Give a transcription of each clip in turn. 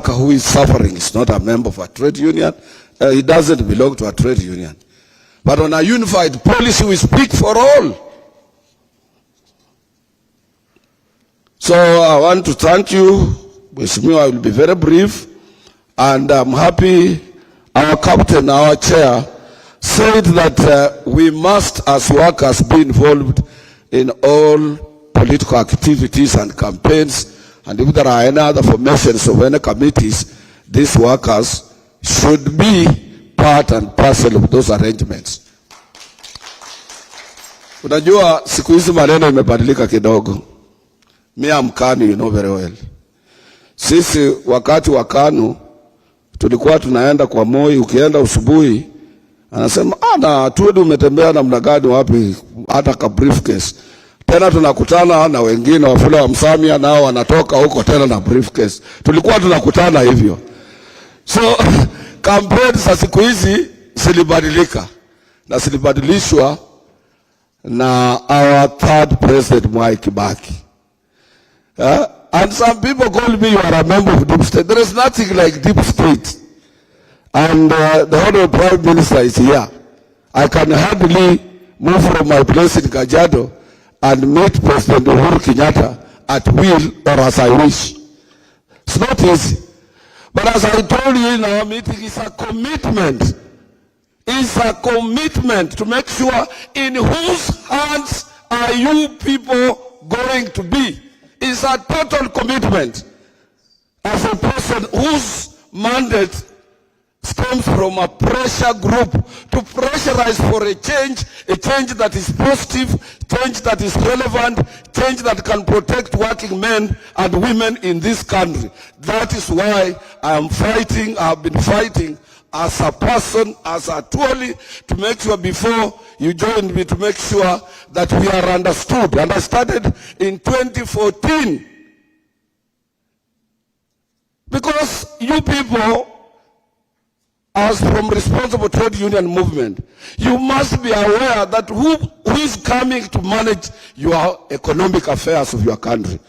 who is suffering is not a member of a trade union. He doesn't belong to a trade union. But on a unified policy, we speak for all. So I want to thank you. AZIMIO, I will be very brief. And I'm happy our captain, our chair, said that we must, as workers, be involved in all political activities and campaigns. And if there are any other formations of any committees, these workers should be part and parcel of those arrangements. Unajua siku hizi maneno imebadilika kidogo. Me am KANU, you know very well. Sisi wakati wa KANU tulikuwa tunaenda kwa Moi, ukienda usubuhi anasema na tuwe umetembea namna gani wapi, hata ka briefcase. Tena tunakutana na wengine wafula wa Msamia nao wanatoka huko tena na briefcase. Tulikuwa tunakutana hivyo. So campaign za siku hizi zilibadilika na zilibadilishwa na our third president Mwai Kibaki. And some people call me, you are a member of deep state. There is nothing like deep state. And the Honorable Prime Minister is here. I can hardly move from my place in Kajiado and meet President Uhuru Kenyatta at will or as I wish. It's not easy. But as I told you in our meeting, it's a commitment. It's a commitment to make sure in whose hands are you people going to be. It's a total commitment. As a person whose mandate stems from a pressure group to pressurize for a change that is positive, change that is relevant, change that can protect working men and women in this country. That is why I am fighting, I have been fighting as a person, as a Twali, to make sure before you joined me, to make sure that we are understood. And I started in 2014. Because you people, as from responsible trade union movement, you must be aware that who is coming to manage your economic affairs of your country.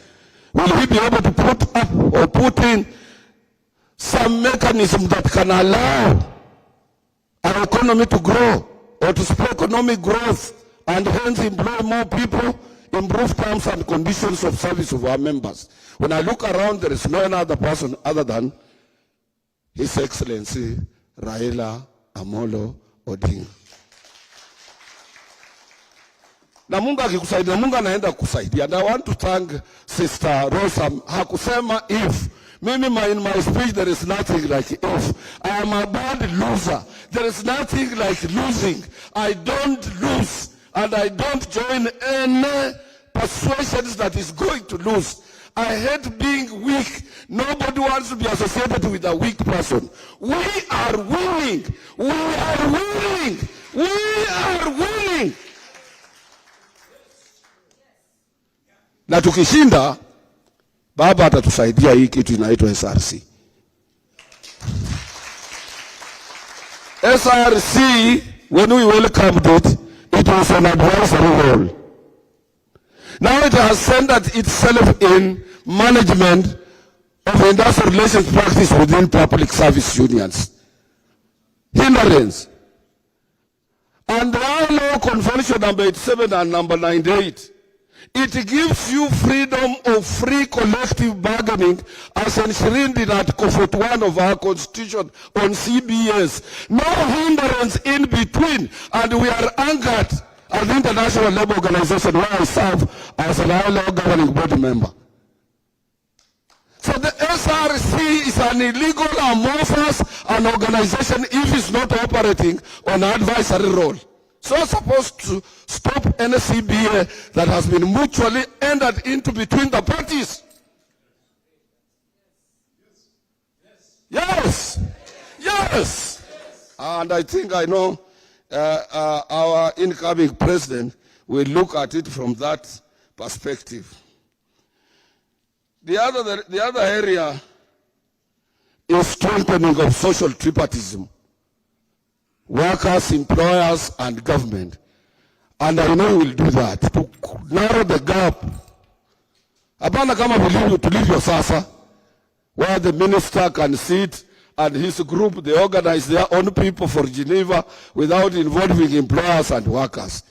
Will we be able to put up or put in some mechanism that can allow our economy to grow or to spur economic growth and hence employ more people, improve terms and conditions of service of our members? When I look around, there is no other person other than His Excellency Raila Amolo Odinga. Na Mungu akikusaidia, Mungu anaenda kusaidia. And I want to thank Sister Rosa. Hakusema if. Maybe in my speech there is nothing like if. I am a bad loser. There is nothing like losing. I don't lose. And I don't join any persuasions that is going to lose. I hate being weak. Nobody wants to be associated with a weak person. We are winning. We are winning. We are winning. Na tukishinda, Baba atatusaidia hii kitu inaitwa SRC. SRC, when we welcomed it, it was an advisory role. Now it has centered itself in management of industrial relations practice within public service unions. Hindrance. And the ILO Convention number 87 and number 98, it gives you freedom of free collective bargaining as enshrined in Article 41 of our Constitution on CBS. No hindrance in between, and we are anchored at the International Labour Organization where I serve as an ILO governing body member. So the SRC is an illegal, amorphous, an organization if it's not operating on an advisory role. So it's supposed to stop any CBA that has been mutually entered into between the parties. Yes. Yes. And I think I know our incoming president will look at it from that perspective. The other area is strengthening of social tripartism. Workers, employers, and government. And I know we will do that to narrow the gap. Hapana kama tulivyo sasa. where the minister can sit and his group, they organize their own people for Geneva without involving employers and workers.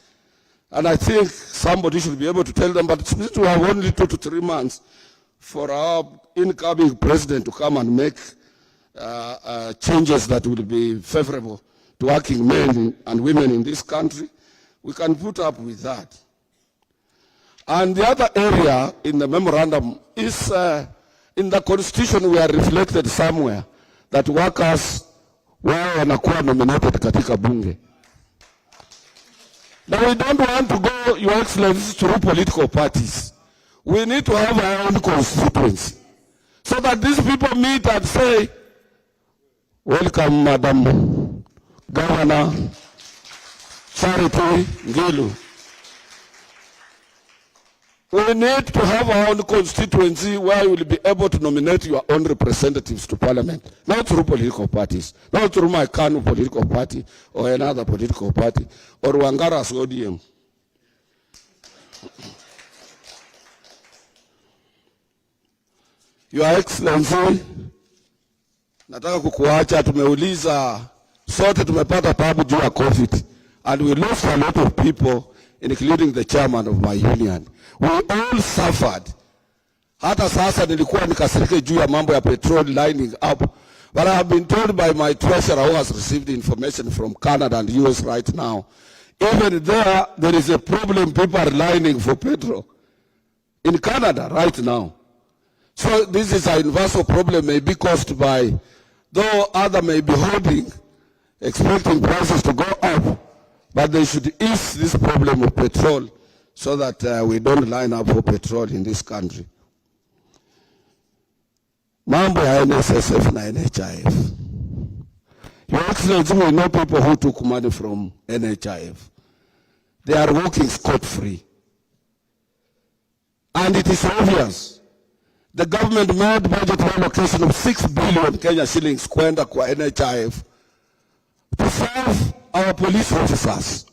And I think somebody should be able to tell them, but since we have only 2 to 3 months for our incoming president to come and make changes that will be favorable to working men and women in this country, we can put up with that. And the other area in the memorandum is in the constitution we are reflected somewhere that workers wao wanakuwa nominated katika bunge. Now we don't want to go, Your Excellency, through political parties. We need to have our own constituency so that these people meet and say, welcome, Madam Governor Charity Ngilu. We need to have our own constituency where you will be able to nominate your own representatives to parliament, not through political parties, not through my KANU political party or another political party, or Wangara's ODM. Your Excellency, nataka kukuacha, tumeuliza, sote tumepata tabu juu ya COVID, and we lost a lot of people, including the chairman of my union. We all suffered. Hata sasa nilikuwa nikasirike juu ya mambo ya petrol lining up. But I have been told by my treasurer who has received information from Canada and US right now, even there is a problem, people are lining for petrol. In Canada right now. So this is a universal problem, may be caused by, though other may be holding, expecting prices to go up, but they should ease this problem of petrol so that we don't line up for petrol in this country. Mambo ya NSSF na NHIF. Your Excellency, we know people who took money from NHIF. They are walking scot-free. And it is obvious. The government made budget allocation of 6 billion Kenya shillings kwenda kwa NHIF to serve our police officers,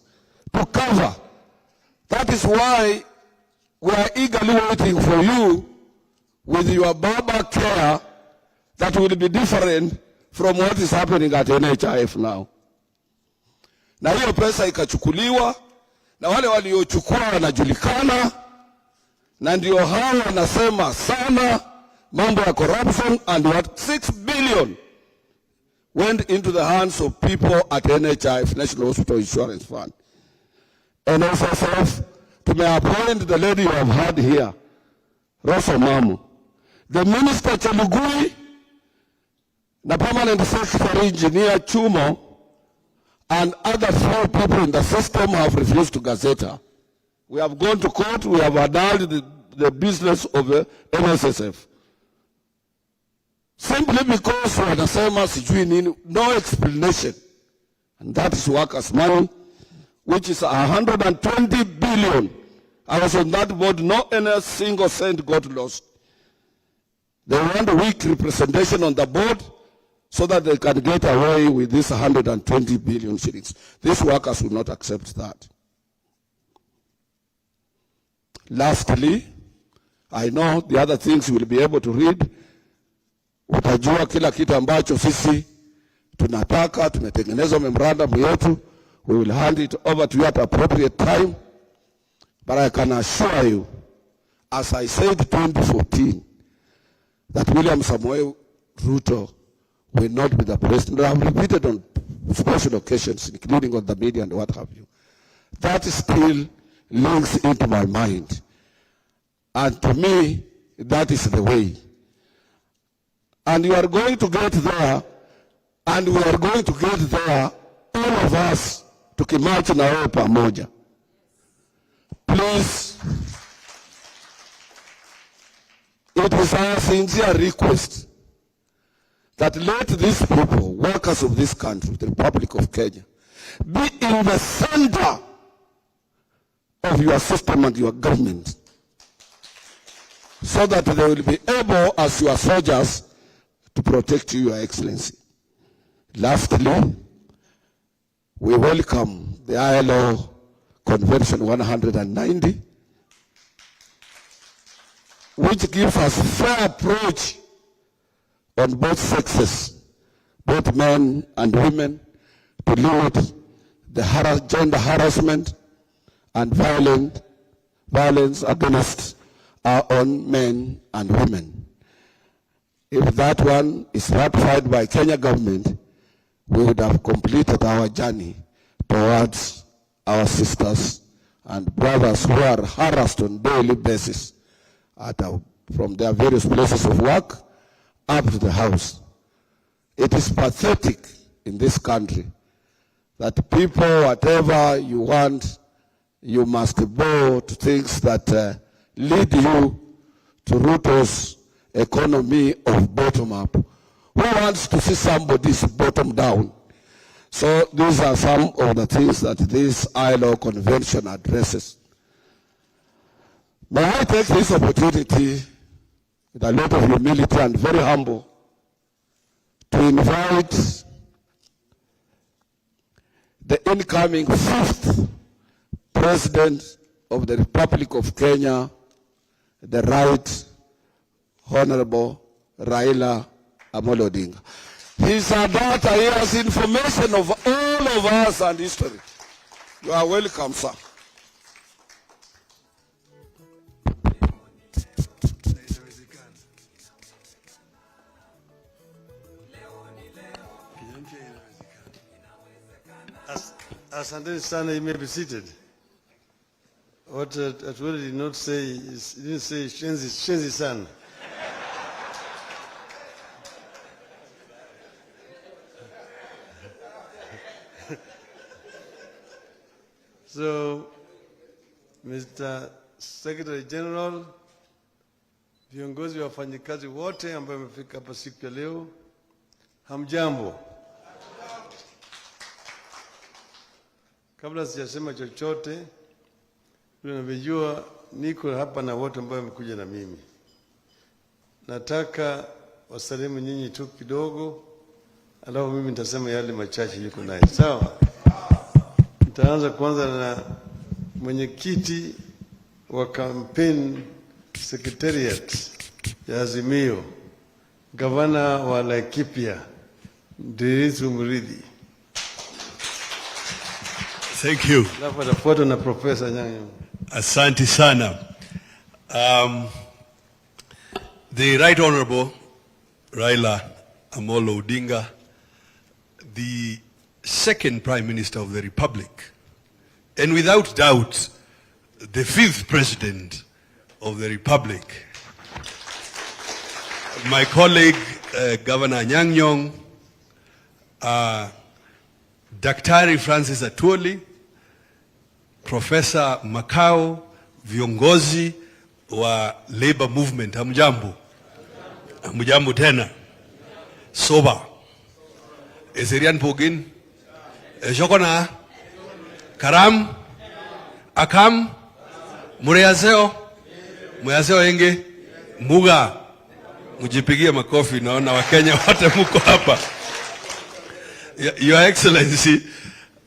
to cover. That is why we are eagerly waiting for you with your Baba care that will be different from what is happening at NHIF now. Na hiyo pesa ikachukuliwa, na wale waliochukua wanajulikana, na ndio hao wanasema sana mambo ya corruption, and what 6 billion went into the hands of people at NHIF, National Hospital Insurance Fund. NSSF, to may appoint the lady you have had here, Rosa Mamu, the Minister Chelugui, the Permanent Secretary Engineer Chumo, and other 4 people in the system have refused to gazette her. We have gone to court, we have annulled the business of the NSSF. Simply because wanasema sijui nini, no explanation. And that is workers' money, which is 120 billion. I was on that board, no any single cent got lost. They want a weak representation on the board so that they can get away with this 120 billion shillings. These workers will not accept that. Lastly, I know the other things you will be able to read. Utajua kila kitu ambacho sisi tunataka, tumetengeneza memorandum yetu. We will hand it over to you at appropriate time. But I can assure you, as I said 2014, that William Samoei Ruto will not be the president. I have repeated on special occasions, including on the media and what have you. That still links into my mind. And to me, that is the way. And you are going to get there, and we are going to get there, all of us, tukimarch na wewe pamoja. Please, it is our sincere request that let these people, workers of this country, the Republic of Kenya, be in the center of your system and your government, so that they will be able, as your soldiers, to protect you, Your Excellency. Lastly, we welcome the ILO Convention 190, which gives us fair approach on both sexes, both men and women, to limit the gender harassment and violence against our own men and women. If that one is ratified by Kenya government, we would have completed our journey towards our sisters and brothers who are harassed on a daily basis from their various places of work up to the house. It is pathetic in this country that people, whatever you want, you must bow to things that lead you to Ruto's economy of bottom up. Who wants to see somebody's bottom down? So these are some of the things that this ILO convention addresses. May I take this opportunity with a lot of humility and very humble to invite the incoming 5th President of the Republic of Kenya, the Right Honorable Raila Amolo Odinga. He's a data, he has information of all of us and history. You are welcome, sir. Asante sana, you may be seated. What Atwell did not say is, he didn't say shenzi sana. So, Mr. Secretary General, viongozi wa wafanyikazi wote ambao wamefika hapa siku ya leo, hamjambo. Kabla sijasema chochote, unajua niko hapa na wote ambao wamekuja na mimi. Nataka wasalimu nyinyi tu kidogo, alafu mimi nitasema yale machache yuko naye. Sawa? Nitaanza kwanza na mwenyekiti wa campaign secretariat ya Azimio, gavana wa Laikipia, Ndiritu Murithi. Thank you. Alafu atafuatwa na Professor Nyanyo. Asante sana. The Right Honorable Raila Amolo Odinga, the second Prime Minister of the Republic, and without doubt, the 5th President of the Republic. My colleague, Governor Nyang', Daktari Francis Atwoli, Professor Makau, viongozi wa labor movement, hamjambo. Hamjambo tena. Soba. Eserian Pogin. Shokona. Karam. Akam. Mureyaseo. Mureyaseo enge. Muga. Mujipigia makofi naona Wakenya wote mko hapa. Your Excellency,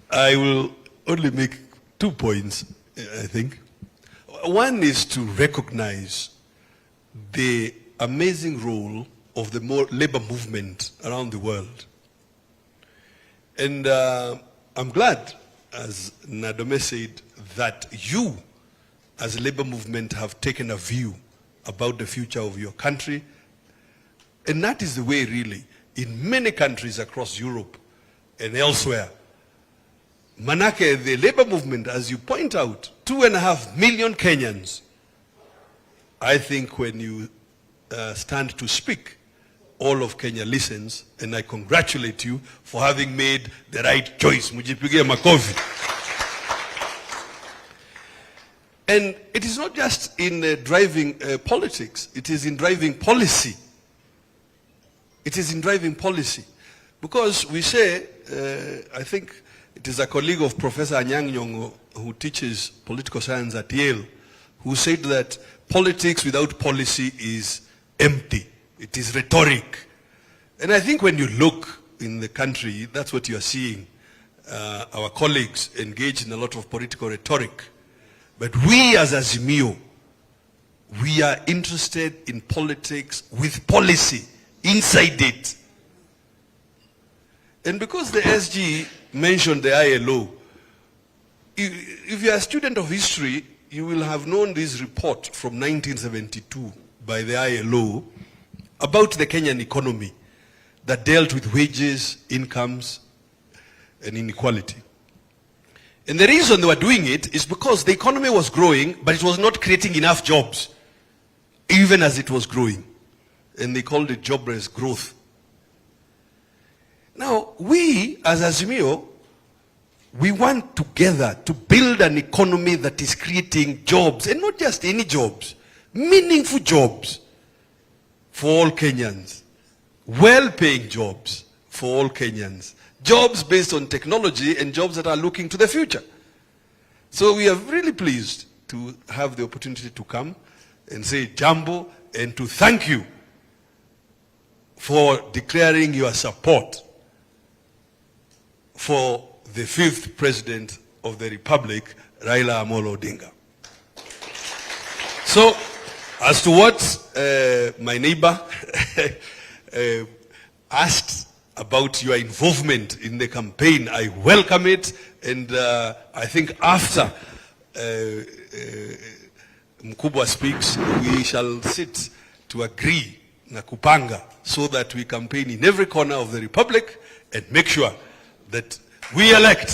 I will only make 2 points, I think. One is to recognize the amazing role of the labor movement around the world. And I'm glad, as Nadome said, that you, as a labor movement, have taken a view about the future of your country. And that is the way, really, in many countries across Europe and elsewhere. Manake, the labor movement, as you point out, 2.5 million Kenyans. I think when you stand to speak, all of Kenya listens, and I congratulate you for having made the right choice. Mujipigie makofi. And it is not just in driving politics, it is in driving policy. It is in driving policy. Because we say, I think it is a colleague of Professor Nyang' who teaches political science at Yale, who said that politics without policy is empty. It is rhetoric. And I think when you look in the country, that's what you are seeing. Our colleagues engage in a lot of political rhetoric. But we as AZIMIO, we are interested in politics with policy inside it. And because the SG mentioned the ILO, if you are a student of history, you will have known this report from 1972 by the ILO about the Kenyan economy that dealt with wages, incomes, and inequality. And the reason they were doing it is because the economy was growing, but it was not creating enough jobs, even as it was growing. And they called it jobless growth. Now, we, as AZIMIO, we want together to build an economy that is creating jobs, and not just any jobs, meaningful jobs for all Kenyans, well-paying jobs for all Kenyans, jobs based on technology and jobs that are looking to the future. So we are really pleased to have the opportunity to come and say jambo and to thank you for declaring your support for the 5th President of the Republic, Raila Amolo Odinga. So, as to what my neighbor asked about your involvement in the campaign, I welcome it, and I think after Mkubwa speaks, we shall sit to agree na kupanga so that we campaign in every corner of the Republic and make sure that we elect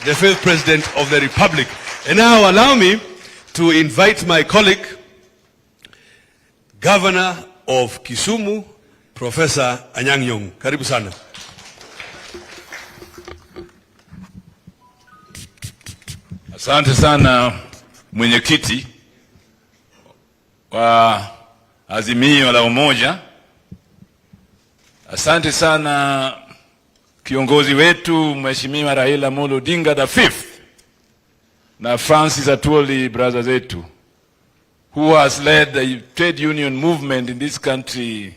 the 5th President of the Republic. And now allow me to invite my colleague, Governor of Kisumu, Professor Anyang' Nyong'o. Karibu sana. Asante sana mwenyekiti wa Azimio la Umoja. Asante sana kiongozi wetu Mheshimiwa Raila Amolo Odinga the 5th na Francis Atwoli brother zetu, who has led the trade union movement in this country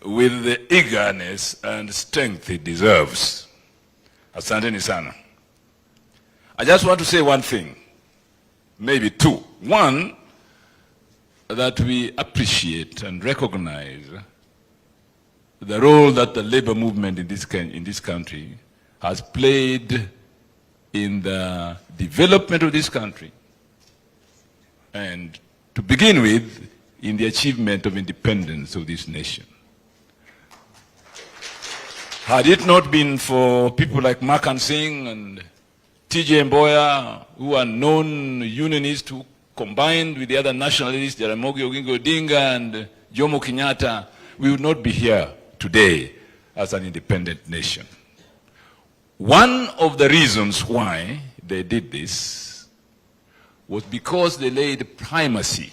with the eagerness and strength it deserves. Asanteni sana. I just want to say one thing, maybe two. One, that we appreciate and recognize the role that the labor movement in this country has played in the development of this country, and to begin with, in the achievement of independence of this nation. Had it not been for people like Makan Singh and T.J. Mboya, who are known unionists who combined with the other nationalists, Jaramogi Oginga Odinga and Jomo Kenyatta, we would not be here today as an independent nation. One of the reasons why they did this was because they laid primacy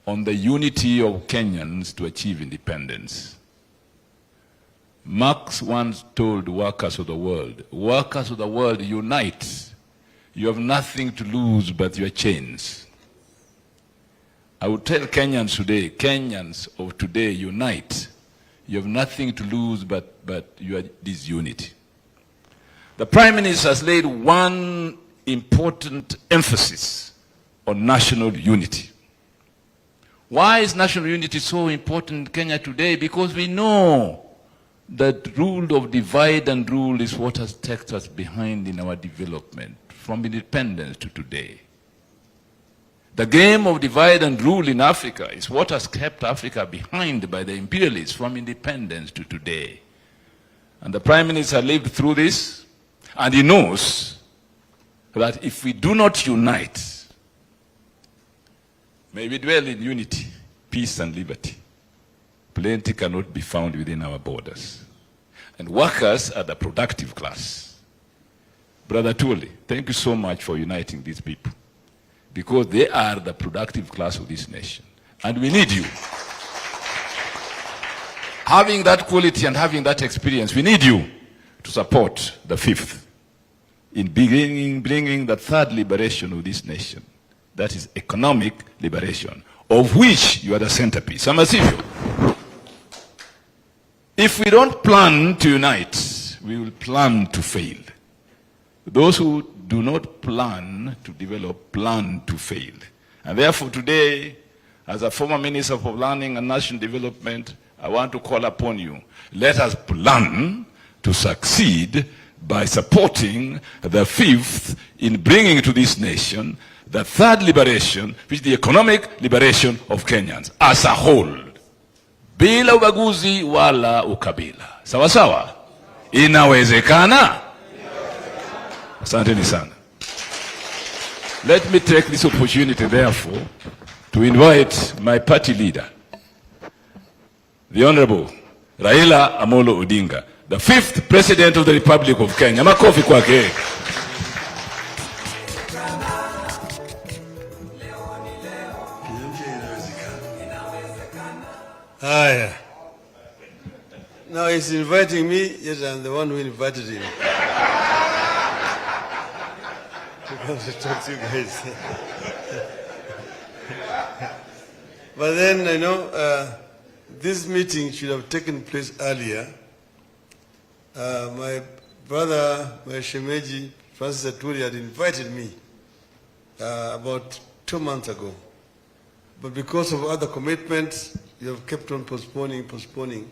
on the unity of Kenyans to achieve independence. Marx once told workers of the world, unite. You have nothing to lose but your chains. I would tell Kenyans today, Kenyans of today, unite. You have nothing to lose but your disunity. The Prime Minister has laid one important emphasis on national unity. Why is national unity so important in Kenya today? Because we know that rule of divide and rule is what has taken us behind in our development from independence to today. The game of divide and rule in Africa is what has kept Africa behind by the imperialists from independence to today. And the Prime Minister lived through this, and he knows that if we do not unite, may we dwell in unity, peace and liberty, plenty cannot be found within our borders. And workers are the productive class. Brother Tuli, thank you so much for uniting these people, because they are the productive class of this nation. And we need you. Having that quality and having that experience, we need you to support the 5th in bringing the 3rd liberation of this nation. That is economic liberation, of which you are the centerpiece. AZIMIO. If we don't plan to unite, we will plan to fail. Those who do not plan to develop, plan to fail. And therefore today, as a former Minister for Planning and National Development, I want to call upon you. Let us plan to succeed by supporting the fifth in bringing to this nation the third liberation, which is the economic liberation of Kenyans as a whole, bila ubaguzi wala ukabila. Sawa sawa? Inawezekana? Asanteni sana. Let me take this opportunity, therefore, to invite my party leader, the Honorable Raila Amolo Odinga, the fifth President of the Republic of Kenya. Makofi kwake. Hi. Now he's inviting me, yet I'm the one who invited him. To come to talk to you guys. But then, this meeting should have taken place earlier. My brother, my Shemeji, Francis Aturi, had invited me about 2 months ago. But because of other commitments, you have kept on postponing.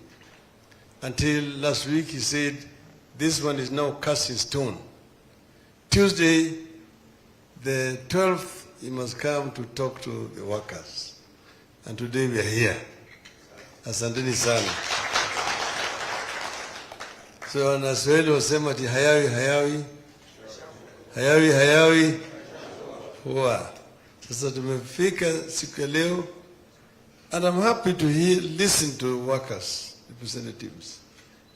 Until last week he said, this one is now cast in stone. Tuesday, the 12th, he must come to talk to the workers. And today we are here. Asanteni sana. So Waswahili wasema ati hayawi huwa. Sasa tumefika siku ya leo, and I'm happy to listen to workers, representatives,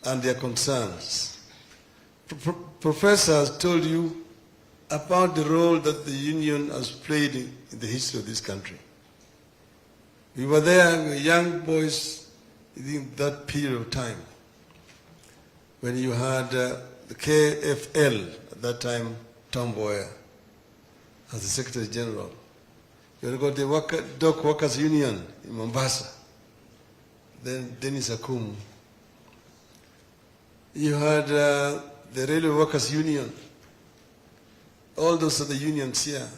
and their concerns. Professor has told you about the role that the union has played in the history of this country. We were there, we were young boys in that period of time when you had the KFL, at that time Tom Boyer, as the Secretary General. You got the Dock Workers Union in Mombasa, then Dennis Akumu. You had the Railway Workers Union. All those are the unions here,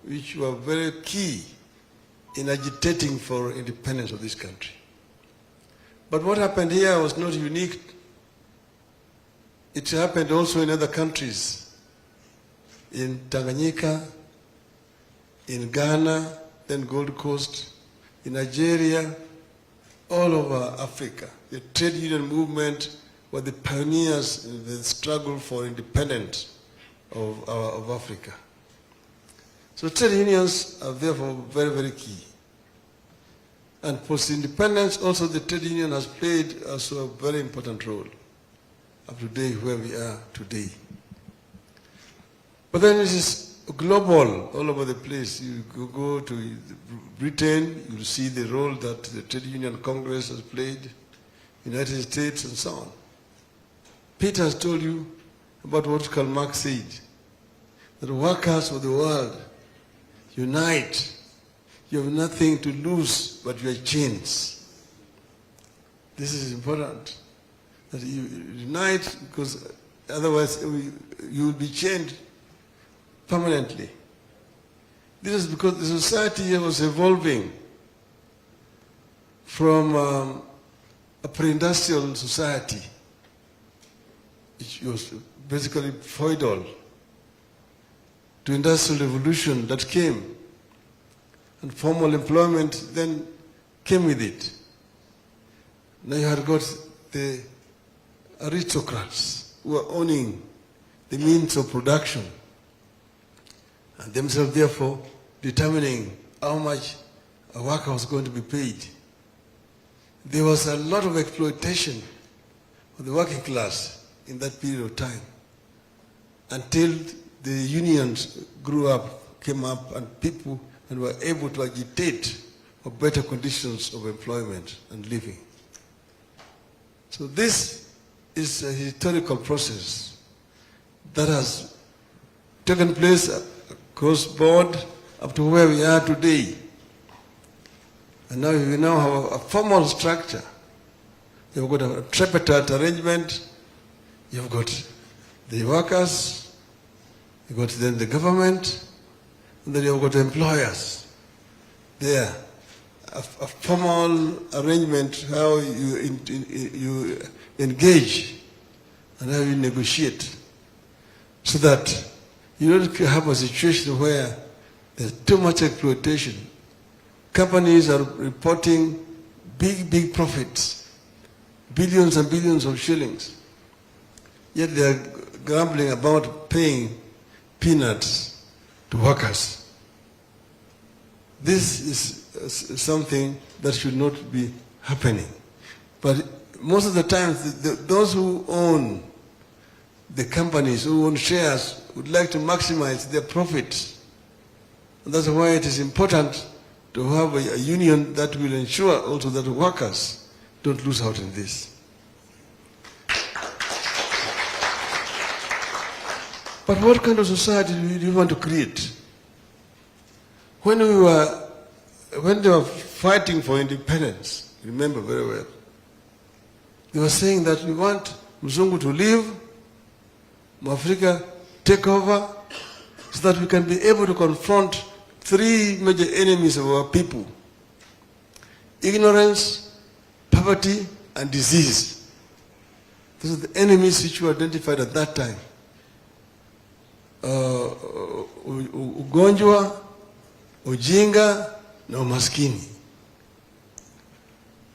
which were very key in agitating for independence of this country. But what happened here was not unique. It happened also in other countries, in Tanganyika, in Ghana, then Gold Coast, in Nigeria, all over Africa. The trade union movement were the pioneers in the struggle for independence of Africa. So trade unions are therefore very, very key. And post-independence, also the trade union has played also a very important role up to today, where we are today. But then it is global, all over the place. You go to Britain, you see the role that the Trade Union Congress has played, United States, and so on. Peter has told you about what Karl Marx said, that workers of the world, unite. You have nothing to lose but your chains. This is important, that you unite, because otherwise you will be chained permanently. This is because the society was evolving from a pre-industrial society, which was basically feudal, to industrial revolution that came, and formal employment then came with it. Now you had got the aristocrats who were owning the means of production, and themselves therefore determining how much a worker was going to be paid. There was a lot of exploitation of the working class in that period of time, until the unions grew up, came up, and people were able to agitate for better conditions of employment and living. So this is a historical process that has taken place across board up to where we are today. And now we now have a formal structure. You've got a tripartite arrangement. You've got the workers, you've got then the government, and then you've got the employers there a formal arrangement, how you engage and how you negotiate, so that you don't have a situation where there's too much exploitation. Companies are reporting big profits, billions and billions of shillings, yet they are grumbling about paying peanuts to workers. This is something that should not be happening. But most of the time, those who own the companies, who own shares, would like to maximize their profits. And that's why it is important to have a union that will ensure also that workers don't lose out in this. But what kind of society do you want to create? When they were fighting for independence, remember very well, they were saying that we want Mzungu to leave, Mwafrika take over, so that we can be able to confront three major enemies of our people: ignorance, poverty, and disease. Those are the enemies which were identified at that time. Ugonjwa, ujinga, na umaskini.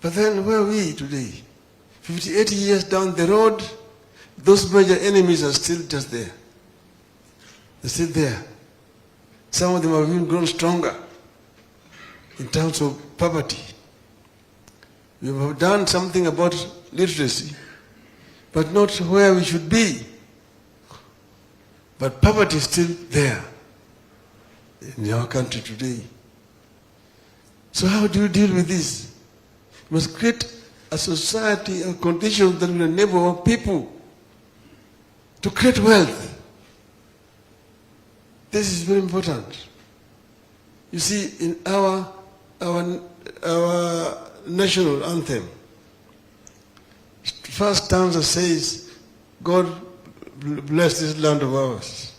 But then where are we today? 58 years down the road, those major enemies are still just there. They're still there. Some of them have even grown stronger in terms of poverty. We have done something about literacy, but not where we should be. But poverty is still there in our country today. So how do you deal with this? We must create a society and conditions that will enable our people to create wealth. This is very important. You see, in our national anthem, first stanza says, God bless this land of ours.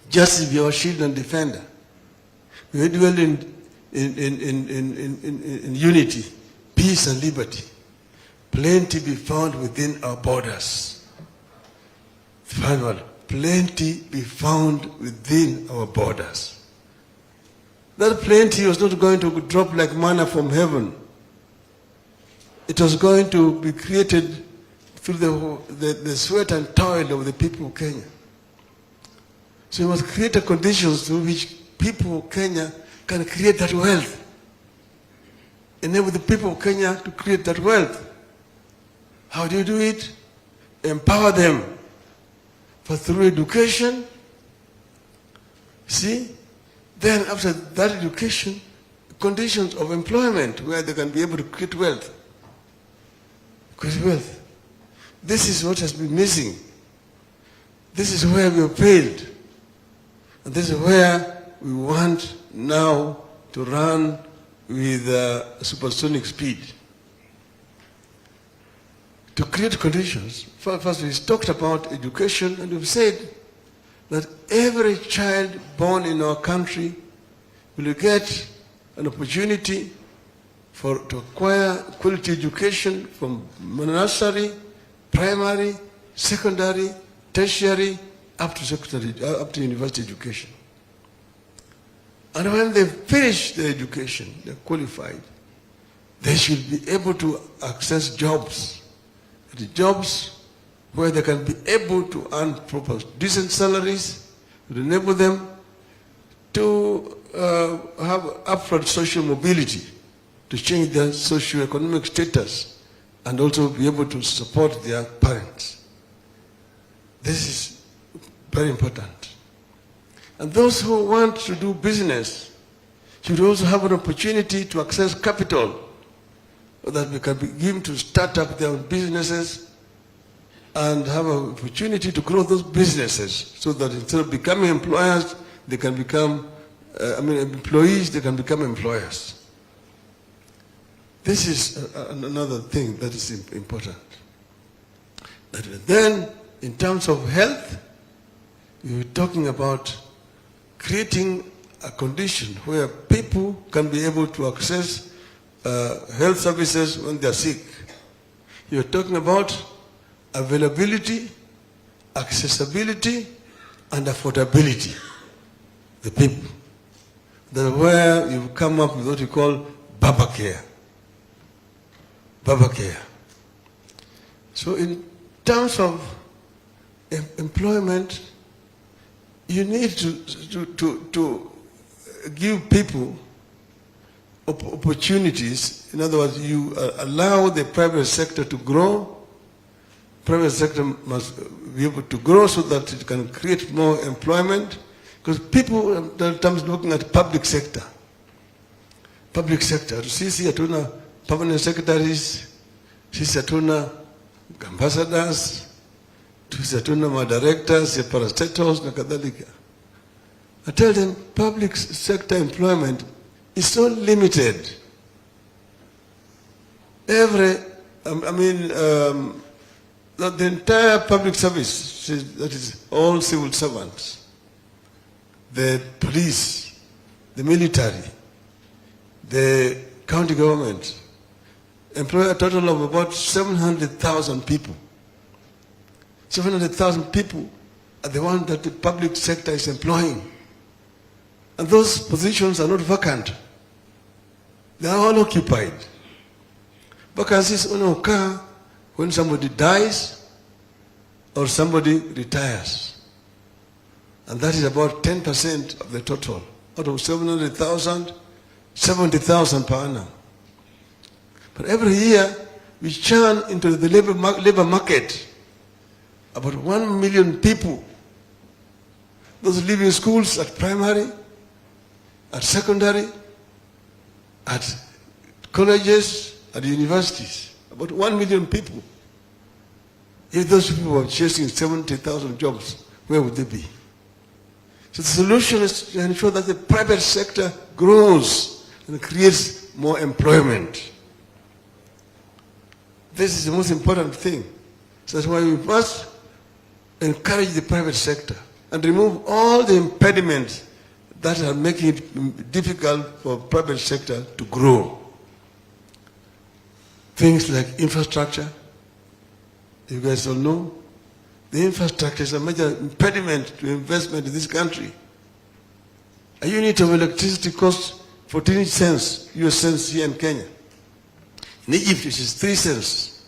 Justice be our shield and defender. We dwell in unity, peace and liberty. Plenty be found within our borders. Final, plenty be found within our borders. That plenty was not going to drop like manna from heaven. It was going to be created through the sweat and toil of the people of Kenya. So we must create the conditions through which people of Kenya can create that wealth. Enable the people of Kenya to create that wealth. How do you do it? Empower them. But through education, see, then after that education, conditions of employment where they can be able to create wealth. Create wealth. This is what has been missing. This is where we have failed. And this is where we want now to run with supersonic speed. To create conditions, first we talked about education, and we've said that every child born in our country will get an opportunity to acquire quality education from nursery, primary, secondary, tertiary, up to university education. And when they finish their education, they're qualified, they should be able to access jobs. The jobs where they can be able to earn proper, decent salaries, to enable them to have upward social mobility, to change their socio-economic status, and also be able to support their parents. This is very important. And those who want to do business should also have an opportunity to access capital, so that we can begin to start up their own businesses and have an opportunity to grow those businesses, so that instead of becoming employers, they can become, employees, they can become employers. This is another thing that is important. Then, in terms of health, we were talking about creating a condition where people can be able to access health services when they are sick. You're talking about availability, accessibility, and affordability. The people. That's where you come up with what you call Baba Care. Baba Care. So in terms of employment, you need to give people opportunities. In other words, you allow the private sector to grow. Private sector must be able to grow so that it can create more employment. Because people are sometimes looking at public sector. Public sector. Sisi hatuna permanent secretaries, sisi hatuna ambassadors, sisi hatuna directors, parastatals na kadhalika. I tell them public sector employment is so limited. The entire public service, that is all civil servants, the police, the military, the county government, employ a total of about 700,000 people. 700,000 people are the ones that the public sector is employing. And those positions are not vacant. They are all occupied. Vacancies only occur when somebody dies or somebody retires. And that is about 10% of the total. Out of 700,000, 70,000 per annum. But every year, we churn into the labor market about 1 million people. Those leaving schools at primary, at secondary, at colleges, at universities. About 1 million people. If those people were chasing 70,000 jobs, where would they be? So the solution is to ensure that the private sector grows and creates more employment. This is the most important thing. So that's why we must encourage the private sector and remove all the impediments that are making it difficult for private sector to grow. Things like infrastructure. You guys all know, the infrastructure is a major impediment to investment in this country. A unit of electricity costs 14 cents, US cents here in Kenya. In Egypt, it is 3 cents.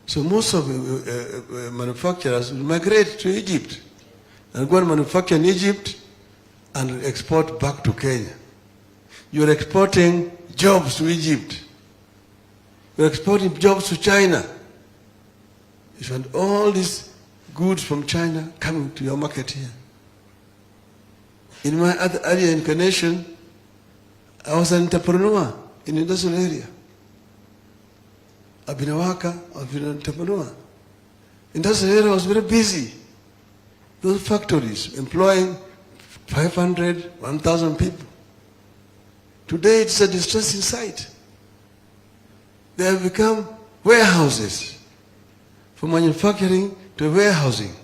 So most of the manufacturers will migrate to Egypt and go and manufacture in Egypt and export back to Kenya. You're exporting jobs to Egypt. You're exporting jobs to China. You want all these goods from China coming to your market here. In my earlier incarnation, I was an entrepreneur in the industrial area. I've been a worker, I've been an entrepreneur. Industrial area was very busy. Those factories employing 500, 1,000 people. Today it's a distressing sight. They have become warehouses. From manufacturing to warehousing.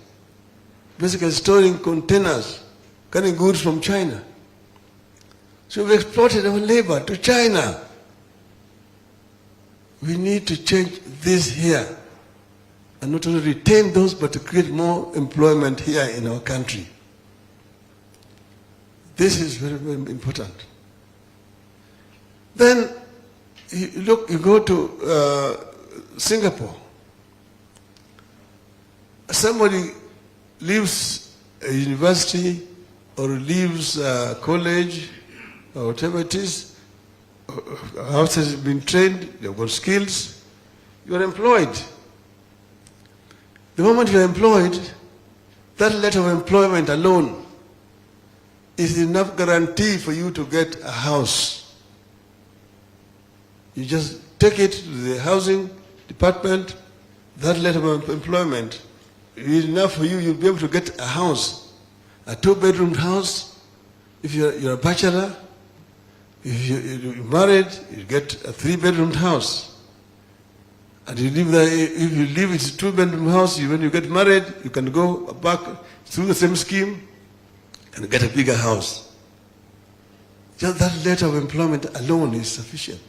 Basically storing containers, carrying goods from China. So we've exported our labor to China. We need to change this here. And not only retain those, but to create more employment here in our country. This is very, very important. Then, you go to Singapore. Somebody leaves a university or leaves a college or whatever it is, after has been trained, they've got skills, you are employed. The moment you are employed, that letter of employment alone is enough guarantee for you to get a house. You just take it to the housing department, that letter of employment is enough for you, you'll be able to get a house, a 2-bedroom house. If you're a bachelor, if you're married, you get a 3-bedroom house. And you live there, if you live in a 2-bedroom house, when you get married, you can go back through the same scheme and get a bigger house. Just that letter of employment alone is sufficient.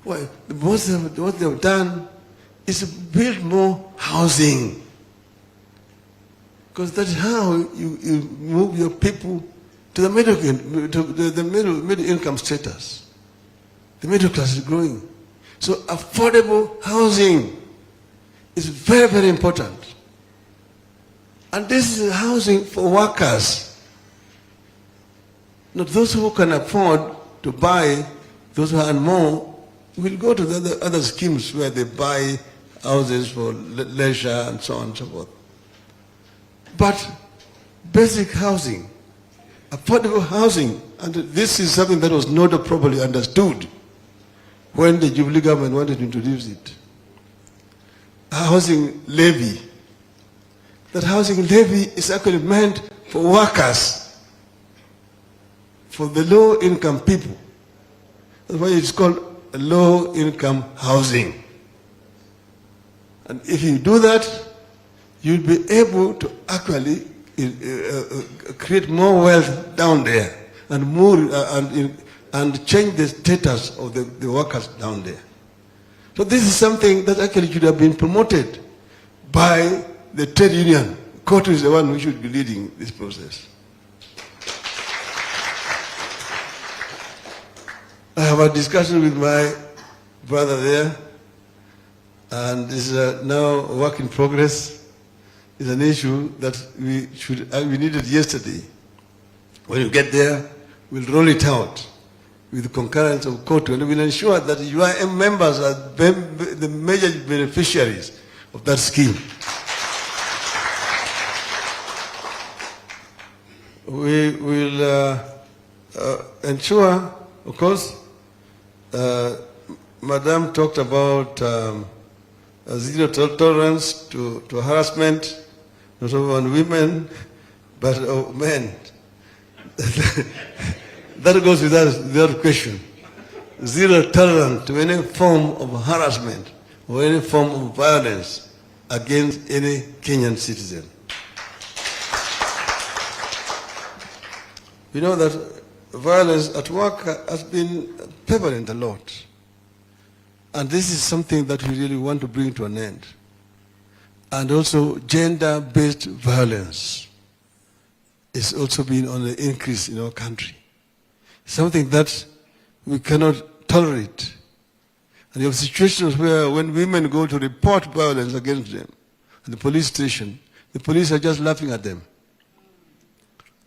Well, what they've done is to build more housing. Because that's how you move your people to the middle income status. The middle class is growing. So affordable housing is very, very important. And this is housing for workers. Not those who can afford to buy, those who earn more, will go to the other schemes where they buy houses for leisure and so on and so forth. But basic housing, affordable housing, and this is something that was not properly understood when the Jubilee government wanted to introduce it. A housing levy. That housing levy is actually meant for workers, for the low-income people. That's why it's called low-income housing. And if you do that, you'll be able to actually create more wealth down there and more and change the status of the workers down there. So this is something that actually should have been promoted by the trade union. COTU is the one who should be leading this process. I have a discussion with my brother there, and this is now a work in progress. It's an issue that we needed yesterday. When you get there, we'll roll it out with the concurrence of COTU, and we'll ensure that UIM members are the major beneficiaries of that scheme. We will ensure, of course, Madam talked about zero tolerance to harassment, not only on women, but of men. That goes without question. Zero tolerance to any form of harassment or any form of violence against any Kenyan citizen. We know that violence at work has been prevalent a lot. And this is something that we really want to bring to an end. And also gender-based violence is also been on the increase in our country. Something that we cannot tolerate. And you have situations where when women go to report violence against them at the police station, the police are just laughing at them.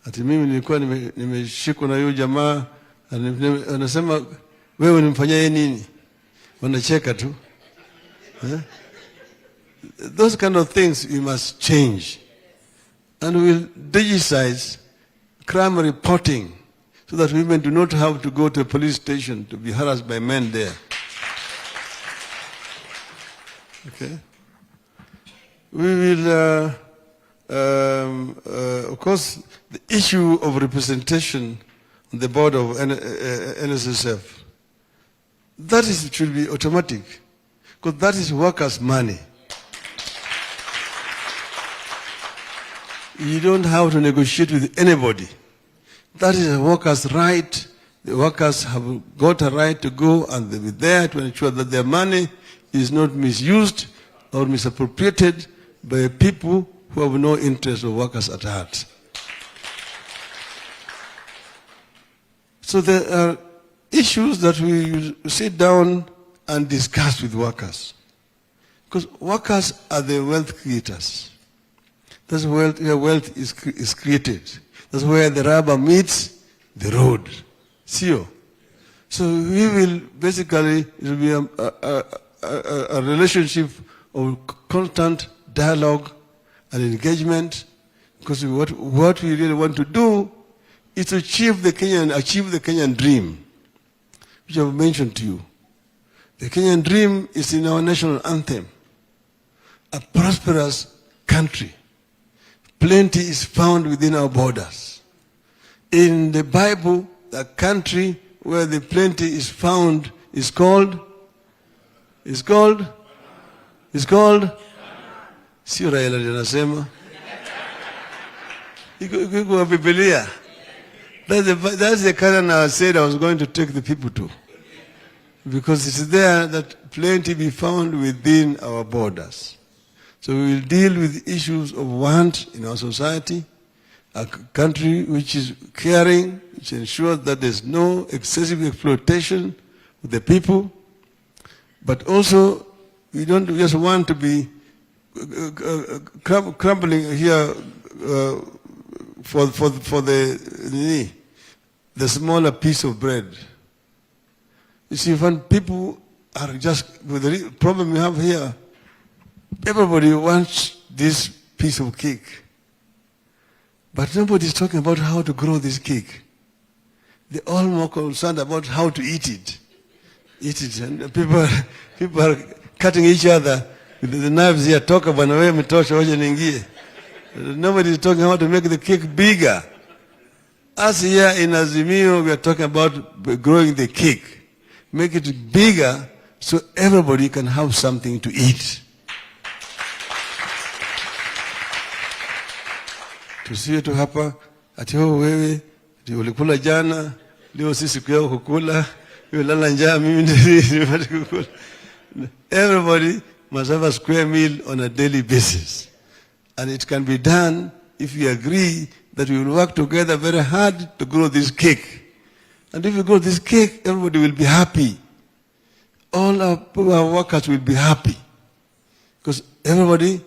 Ati mimi nilikuwa nimeshikwa na huyo jamaa, anasema wewe unimfanyia nini? Wanacheka tu. Those kind of things we must change. And we'll digitize crime reporting so that women do not have to go to a police station to be harassed by men there. Okay? We will, of course, the issue of representation on the board of NSSF, that should be automatic, because that is workers' money. You don't have to negotiate with anybody. That is a worker's right. The workers have got a right to go and they'll be there to ensure that their money is not misused or misappropriated by people who have no interest of workers at heart. So there are issues that we sit down and discuss with workers. Because workers are the wealth creators. That's where wealth is created. That's where the rubber meets the road. See? So we will basically, it will be a relationship of constant dialogue and engagement, because what we really want to do is to achieve the Kenyan dream, which I've mentioned to you. The Kenyan dream is in our national anthem. A prosperous country. Plenty is found within our borders. In the Bible, the country where the plenty is found is called? Sio Raila anasema. Iko Biblia. That's the Canaan I said I was going to take the people to. Because it's there that plenty be found within our borders. So we will deal with issues of want in our society, a country which is caring, which ensures that there's no excessive exploitation of the people. But also, we don't just want to be crumbling here for the smaller piece of bread. You see, when people are just, with the problem we have here, everybody wants this piece of cake. But nobody's talking about how to grow this cake. They're all more concerned about how to eat it. And people are cutting each other with the knives here. Talk about nobody's talking how to make the cake bigger. Us here in AZIMIO, we are talking about growing the cake. Make it bigger so everybody can have something to eat. Tusiwe tu hapa ati wewe ndio ulikula jana, leo sisi siku yako kukula, wewe lala njaa, mimi ndio kukula. Everybody must have a square meal on a daily basis. And it can be done if we agree that we will work together very hard to grow this cake. And if we grow this cake, everybody will be happy. All our workers will be happy. Because everybody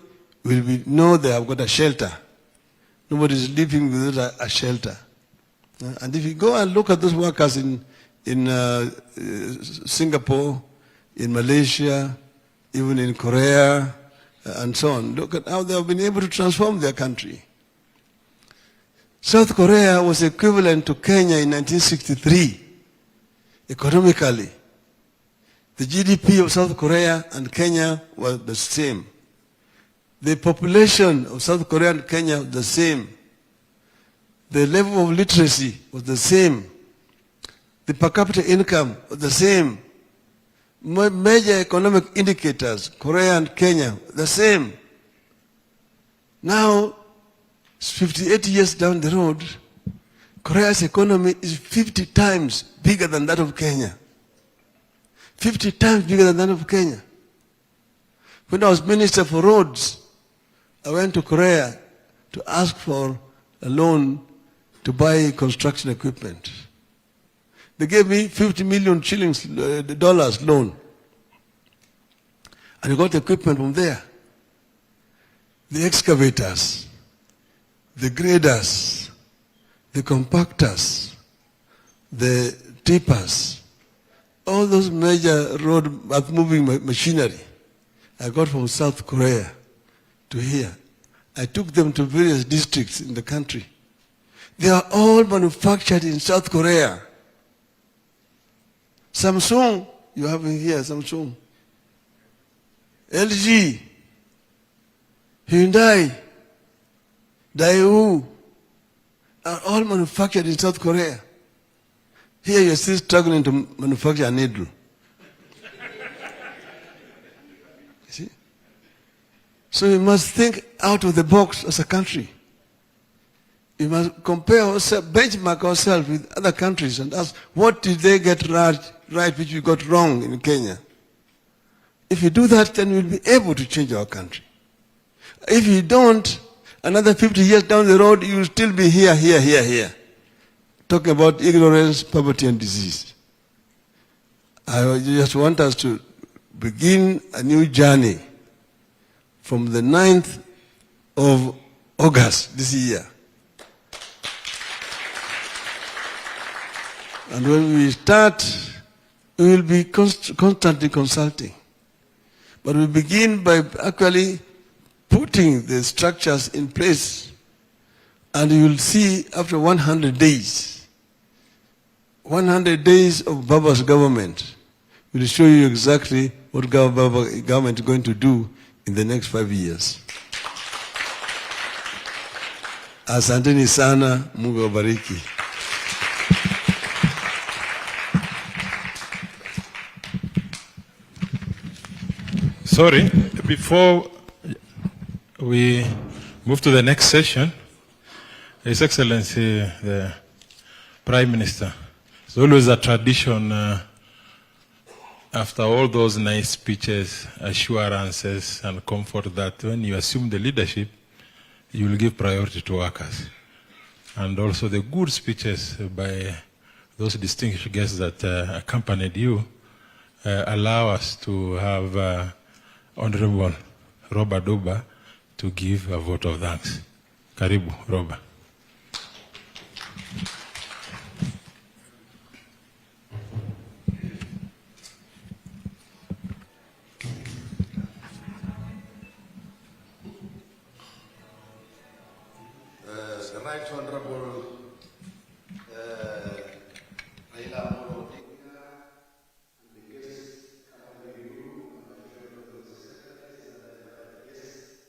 will know they have got a shelter. Nobody is living without a shelter. And if you go and look at those workers in Singapore, in Malaysia, even in Korea, and so on, look at how they have been able to transform their country. South Korea was equivalent to Kenya in 1963, economically. The GDP of South Korea and Kenya was the same. The population of South Korea and Kenya was the same. The level of literacy was the same. The per capita income was the same. Major economic indicators, Korea and Kenya, the same. Now, 58 years down the road, Korea's economy is 50 times bigger than that of Kenya. 50 times bigger than that of Kenya. When I was Minister for Roads, I went to Korea to ask for a loan to buy construction equipment. They gave me 50 million dollars loan. And I got equipment from there. The excavators, the graders, the compactors, the tippers, all those major road moving machinery I got from South Korea to here. I took them to various districts in the country. They are all manufactured in South Korea. Samsung, you have in here, Samsung. LG, Hyundai, Daewoo are all manufactured in South Korea. Here you're still struggling to manufacture a needle. See? So we must think out of the box as a country. We must compare ourselves, benchmark ourselves with other countries and ask, what did they get right which we got wrong in Kenya? If you do that, then we'll be able to change our country. If you don't, another 50 years down the road, you will still be here. Talking about ignorance, poverty, and disease. I just want us to begin a new journey from the 9th of August this year. And when we start, we will be constantly consulting. But we begin by actually putting the structures in place. And you will see after 100 days, 100 days of Baba's government will show you exactly what Baba's government is going to do in the next 5 years. Asanteni sana, Mungu awabariki. Sorry, before we move to the next session, His Excellency, the Prime Minister, it's always a tradition after all those nice speeches, assurances, and comfort that when you assume the leadership, you will give priority to workers. And also the good speeches by those distinguished guests that accompanied you allow us to have Honorable Robert Duba to give a vote of thanks. Karibu, Robert. The Right Honorable Raila Amolo Odinga and the guests accompanying you, and my fellow brothers and secretaries and the guests,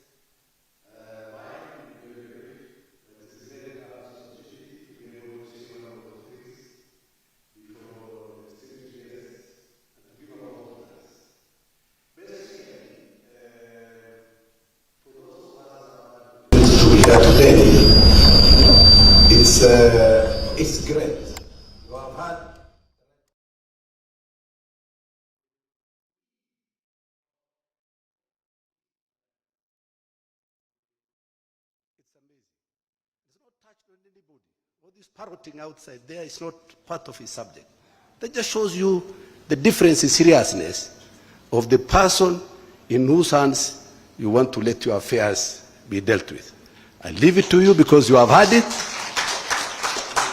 mine very brief, but it is very hard opportunity to be able to say one of those things before distinguished guests and to give a lot of thanks. Basically, for those of us who are to be here today, it's great. You have had it's amazing. It's not touched on anybody. All this parroting outside there is not part of his subject. That just shows you the difference in seriousness of the person in whose hands you want to let your affairs be dealt with. I leave it to you because you have had it.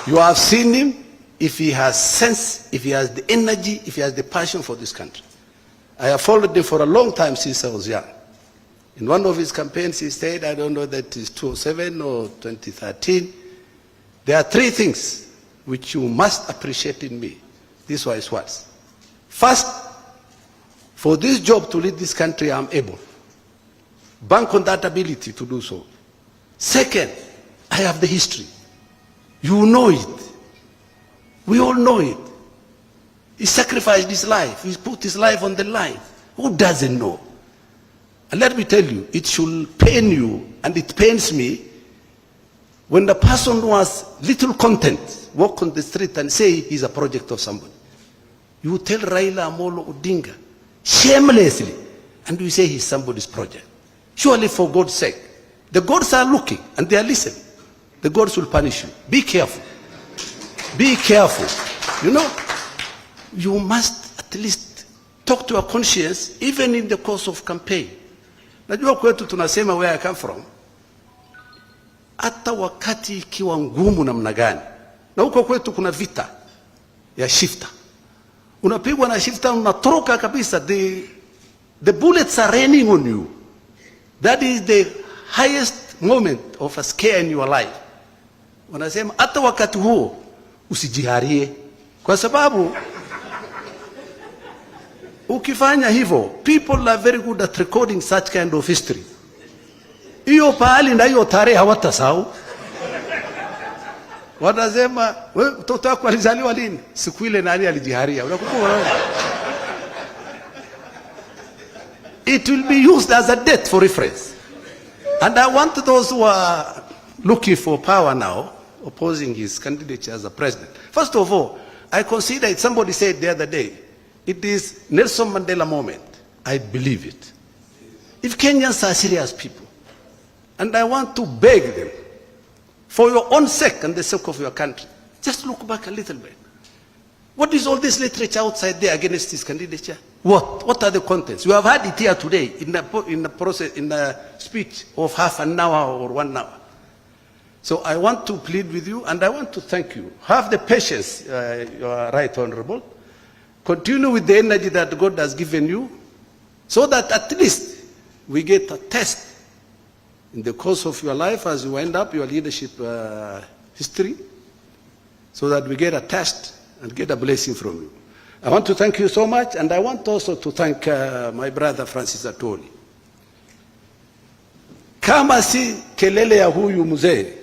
You have seen him, if he has sense, if he has the energy, if he has the passion for this country. I have followed him for a long time since I was young. In one of his campaigns he said, I don't know that it's 2007 or 2013, there are three things which you must appreciate in me. These were his words. First, for this job to lead this country, I'm able. Bank on that ability to do so. Second, I have the history. You know it. We all know it. He sacrificed his life. He put his life on the line. Who doesn't know? And let me tell you, it should pain you, and it pains me, when the person who has little content walk on the street and say he's a project of somebody. You tell Raila Amolo Odinga shamelessly, and you say he's somebody's project. Surely, for God's sake, the gods are looking and they are listening. The gods will punish you. Be careful. Be careful. You know, you must at least talk to your conscience, even in the course of campaign. Najua kwetu tunasema where I come from, hata wakati ikiwa ngumu namna gani, na huko kwetu kuna vita ya shifta, unapigwa na shifta, unatoroka kabisa, the bullets are raining on you. That is the highest moment of a scare in your life. Wanasema hata wakati huo usijiharie, kwa sababu ukifanya hivyo, people are very good at recording such kind of history. Hiyo pahali na hiyo tarehe hawatasahau. Wanasema wewe mtoto wako alizaliwa lini? Siku ile nani alijiharia? Unakumbuka? It will be used as a date for reference. And I want those who are looking for power now, opposing his candidature as a president. First of all, I consider it, somebody said the other day, it is Nelson Mandela moment. I believe it. If Kenyans are serious people, and I want to beg them, for your own sake and the sake of your country, just look back a little bit. What is all this literature outside there against his candidature? What are the contents? You have had it here today in the speech of half an hour or 1 hour. So I want to plead with you, and I want to thank you. Have the patience, you are right, Honorable. Continue with the energy that God has given you, so that at least we get a test in the course of your life as you end up your leadership history, so that we get a test and get a blessing from you. I want to thank you so much, and I want also to thank my brother Francis Atoli. Kama si kelele ya huyu mzee,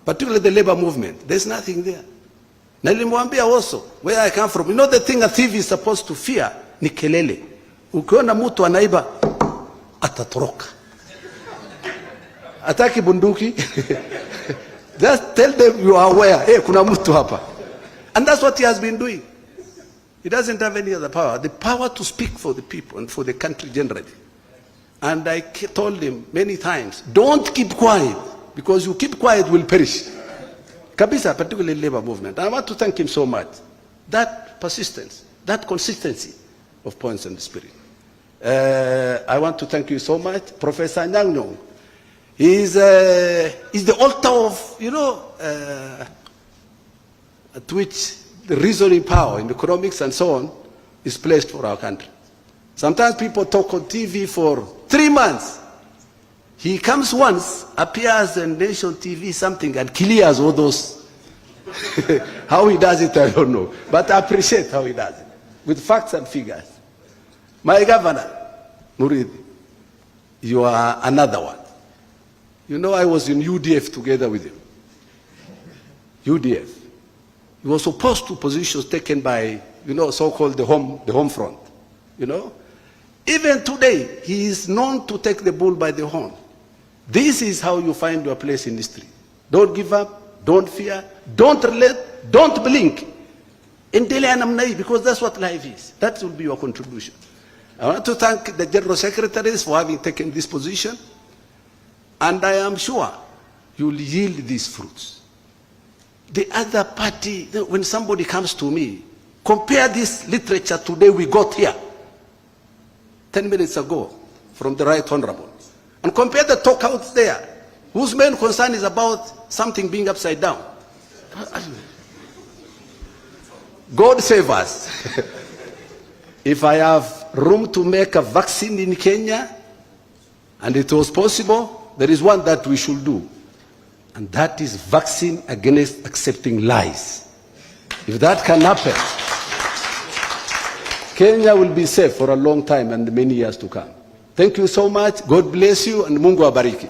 particularly the labor movement, there's nothing there. Na nilimwambia also, where I come from, you know the thing a thief is supposed to fear ni kelele. Ukiona mtu anaiba, atatoroka. Ataki bunduki, Just tell them you are aware. Hey, kuna mtu hapa. And that's what he has been doing. He doesn't have any other power. The power to speak for the people and for the country generally. And I told him many times, don't keep quiet, because you keep quiet will perish. Kabisa, particularly labor movement. And I want to thank him so much. That persistence, that consistency of points and spirit. I want to thank you so much. Professor Nyang Nyong is the altar of, at which the reasoning power in economics and so on is placed for our country. Sometimes people talk on TV for 3 months. He comes once, appears on nation TV, something, and clears all those. How he does it, I don't know. But I appreciate how he does it, with facts and figures. My governor, Muridi, you are another one. You know, I was in UDF together with him. UDF. He was opposed to positions taken by, so-called the home front, Even today, he is known to take the bull by the horn. This is how you find your place in history. Don't give up, don't fear, don't relent, don't blink. Because that's what life is. That will be your contribution. I want to thank the General Secretaries for having taken this position. And I am sure you will yield these fruits. The other party, when somebody comes to me, compare this literature today we got here, 10 minutes ago, from the Right Honorable, and compare the talk out there, whose main concern is about something being upside down. God save us. If I have room to make a vaccine in Kenya, and it was possible, there is one that we should do. And that is vaccine against accepting lies. If that can happen, Kenya will be safe for a long time and many years to come. Thank you so much. God bless you and Mungu abariki.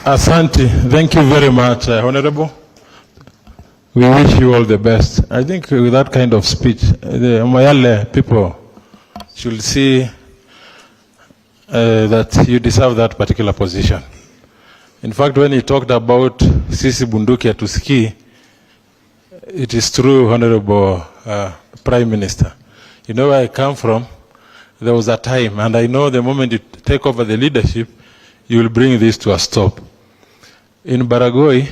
Asante. Thank you very much, Honorable. We wish you all the best. I think with that kind of speech, the Moyale people should see that you deserve that particular position. In fact, when he talked about Sisi Bunduki Atuski, it is true, Honorable Prime Minister. You know where I come from? There was a time, and I know the moment you take over the leadership, you will bring this to a stop. In Baragoi,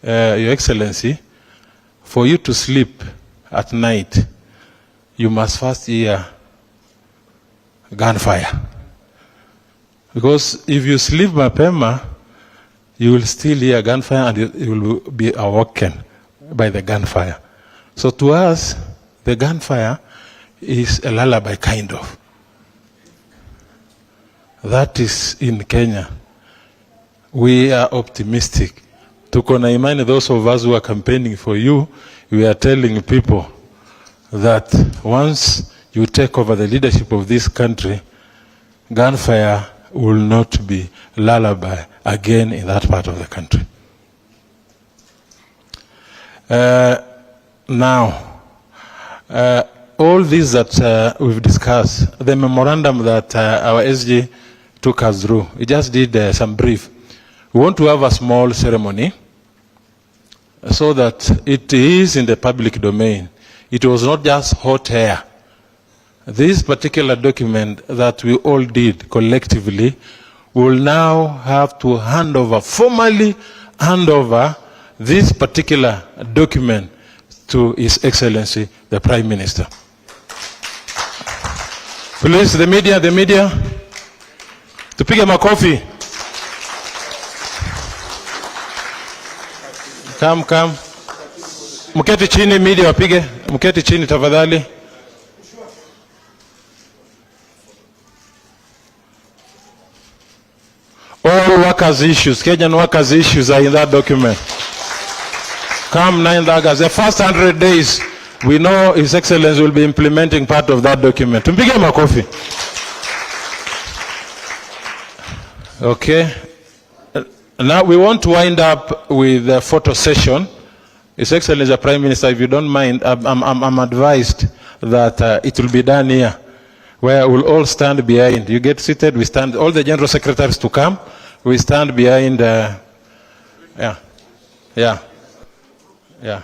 Your Excellency, for you to sleep at night, you must first hear gunfire. Because if you sleep mapema, you will still hear gunfire and you will be awoken by the gunfire. So to us, the gunfire is a lullaby, kind of. That is in Kenya. We are optimistic. Tuko na imani, those of us who are campaigning for you, we are telling people that once you take over the leadership of this country, gunfire will not be lullaby again in that part of the country. Now, all these that we've discussed, the memorandum that our SG took us through, we just did some brief. We want to have a small ceremony so that it is in the public domain. It was not just hot air. This particular document that we all did collectively will now have to formally hand over this particular document to His Excellency, the Prime Minister. Please, the media, tupige makofi. Come. Mketi chini, media wapige. Mketi chini tafadhali. All workers' issues, Kenyan workers' issues are in that document. Come 9 August, the first 100 days, we know His Excellency will be implementing part of that document. Tumpige makofi. Okay. Now we want to wind up with a photo session. His Excellency the Prime Minister, if you don't mind, I'm advised that it will be done here, where we'll all stand behind. You get seated, we stand, all the General Secretaries to come. we stand behind, yeah.